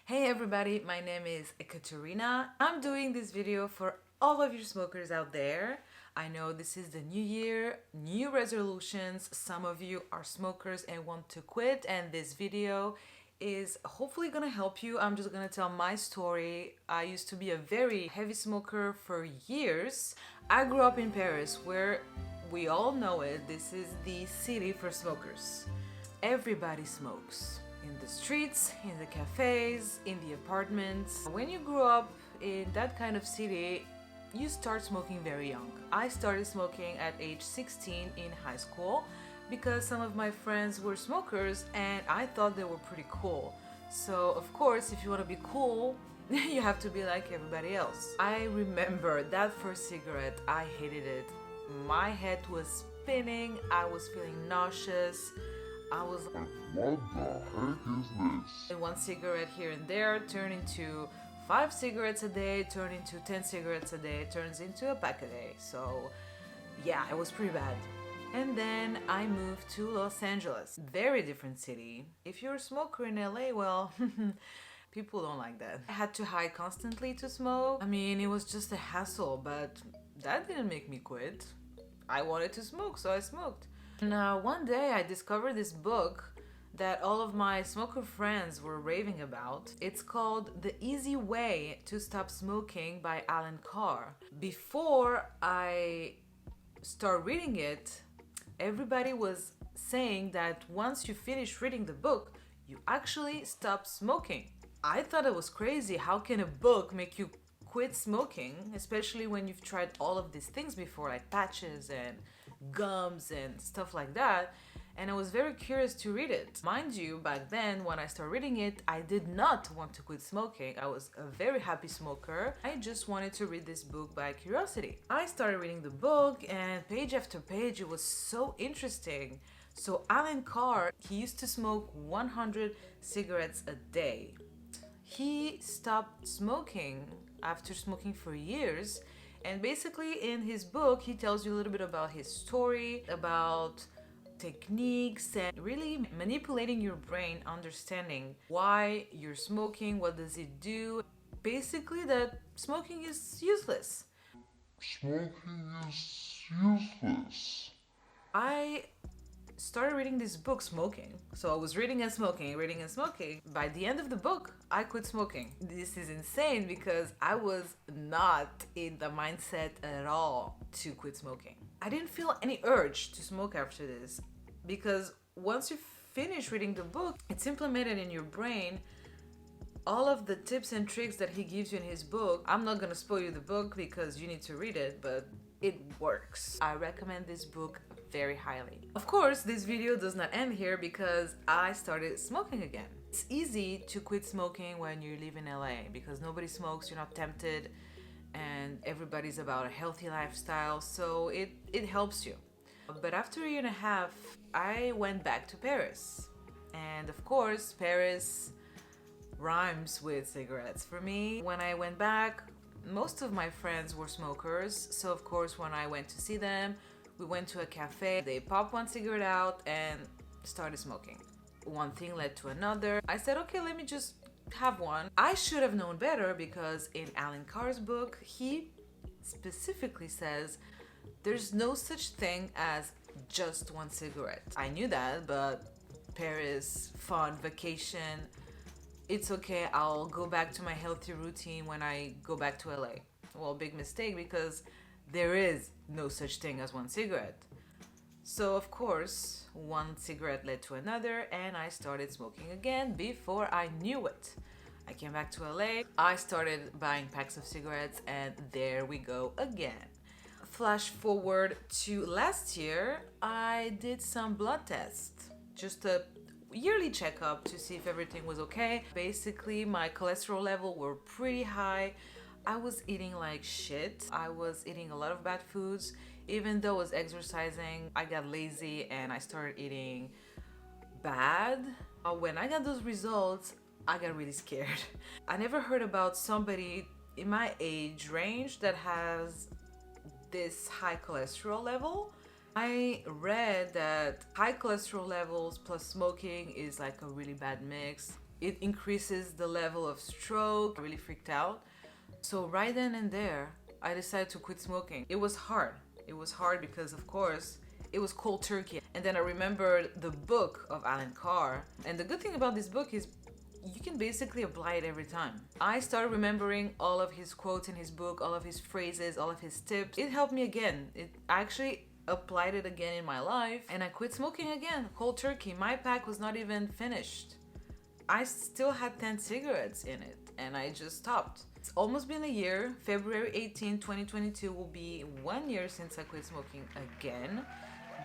Hey everybody, my name is Ekaterina. I'm doing this video for all of you smokers out there. I know this is the new year, new resolutions. Some of you are smokers and want to quit, and this video is hopefully gonna help you. I'm just gonna tell my story. I used to be a very heavy smoker for years. I grew up in Paris, where we all know it. This is the city for smokers. Everybody smokes in the streets, in the cafes, in the apartments. When you grew up in that kind of city, you start smoking very young. I started smoking at age 16 in high school because some of my friends were smokers and I thought they were pretty cool. So, of course, if you want to be cool, you have to be like everybody else. I remember that first cigarette, I hated it. My head was spinning, I was feeling nauseous. I was like, what the heck is this? And one cigarette here and there turned into 5 cigarettes a day, turned into 10 cigarettes a day, turns into a pack a day. So yeah, it was pretty bad. And then I moved to Los Angeles. Very different city. If you're a smoker in LA, well, people don't like that. I had to hide constantly to smoke. I mean, it was just a hassle, but that didn't make me quit. I wanted to smoke, so I smoked. Now, one day I discovered this book that all of my smoker friends were raving about. It's called The Easy Way to Stop Smoking by Allen Carr. Before I start reading it, everybody was saying that once you finish reading the book, you actually stop smoking. I thought it was crazy. How can a book make you quit smoking, especially when you've tried all of these things before, like patches and gums and stuff like that? And I was very curious to read it. Mind you, back then when I started reading it, I did not want to quit smoking. I was a very happy smoker. I just wanted to read this book by curiosity. I started reading the book, and page after page it was so interesting. So Allen Carr, he used to smoke 100 cigarettes a day. He stopped smoking after smoking for years. And basically in his book, he tells you a little bit about his story, about techniques, and really manipulating your brain, understanding why you're smoking, what does it do. Basically that smoking is useless. Smoking is useless. I started reading this book smoking. So I was reading and smoking, reading and smoking. By the end of the book, I quit smoking. This is insane because I was not in the mindset at all to quit smoking. I didn't feel any urge to smoke after this because once you finish reading the book, it's implemented in your brain. All of the tips and tricks that he gives you in his book, I'm not gonna spoil you the book because you need to read it, but it works. I recommend this book very highly. Of course, this video does not end here because I started smoking again. It's easy to quit smoking when you live in LA because nobody smokes, you're not tempted, and everybody's about a healthy lifestyle, so it helps you. But after a year and a half, I went back to Paris. And of course, Paris rhymes with cigarettes for me. When I went back, most of my friends were smokers, so of course when I went to see them, we went to a cafe, they popped one cigarette out and started smoking. One thing led to another. I said, okay, let me just have one. I should have known better because in Allen Carr's book, he specifically says there's no such thing as just one cigarette. I knew that, but Paris, fun, vacation, it's okay, I'll go back to my healthy routine when I go back to LA. Well, big mistake because there is no such thing as one cigarette. So of course, one cigarette led to another and I started smoking again before I knew it. I came back to LA, I started buying packs of cigarettes, and there we go again. Flash forward to last year, I did some blood tests. Just a yearly checkup to see if everything was okay. Basically, my cholesterol level were pretty high. I was eating like shit. I was eating a lot of bad foods. Even though I was exercising, I got lazy and I started eating bad. When I got those results, I got really scared. I never heard about somebody in my age range that has this high cholesterol level. I read that high cholesterol levels plus smoking is like a really bad mix. it increases the level of stroke. I really freaked out. So right then and there, I decided to quit smoking. It was hard. It was hard because, of course, it was cold turkey. And then I remembered the book of Allen Carr. And the good thing about this book is you can basically apply it every time. I started remembering all of his quotes in his book, all of his phrases, all of his tips. It helped me again. It actually applied it again in my life, and I quit smoking again, cold turkey. My pack was not even finished. I still had 10 cigarettes in it, and I just stopped. It's almost been a year. February 18, 2022 will be 1 year since I quit smoking again.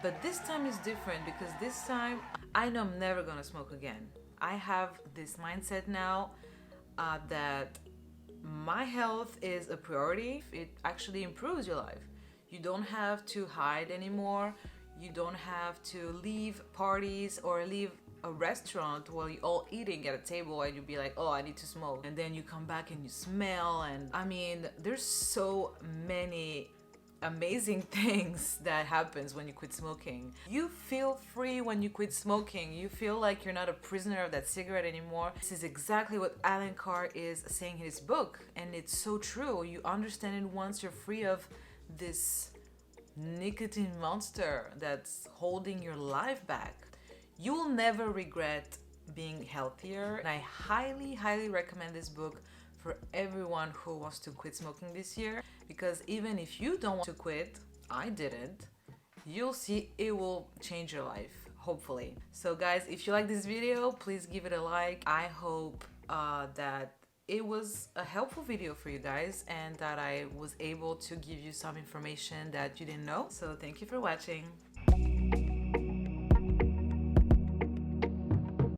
But this time is different because this time I know I'm never gonna smoke again. I have this mindset now that my health is a priority. It actually improves your life. You don't have to hide anymore. You don't have to leave parties or leave a restaurant while you're all eating at a table and you'll be like, oh, I need to smoke. And then you come back and you smell. And I mean, there's so many amazing things that happens when you quit smoking. You feel free when you quit smoking. You feel like you're not a prisoner of that cigarette anymore. This is exactly what Allen Carr is saying in his book, and it's so true. You understand it once you're free of this nicotine monster that's holding your life back. You will never regret being healthier. And I highly recommend this book for everyone who wants to quit smoking this year, because even if you don't want to quit, I didn't, you'll see it will change your life, hopefully. So guys, if you like this video, please give it a like. I hope that it was a helpful video for you guys and that I was able to give you some information that you didn't know. So thank you for watching.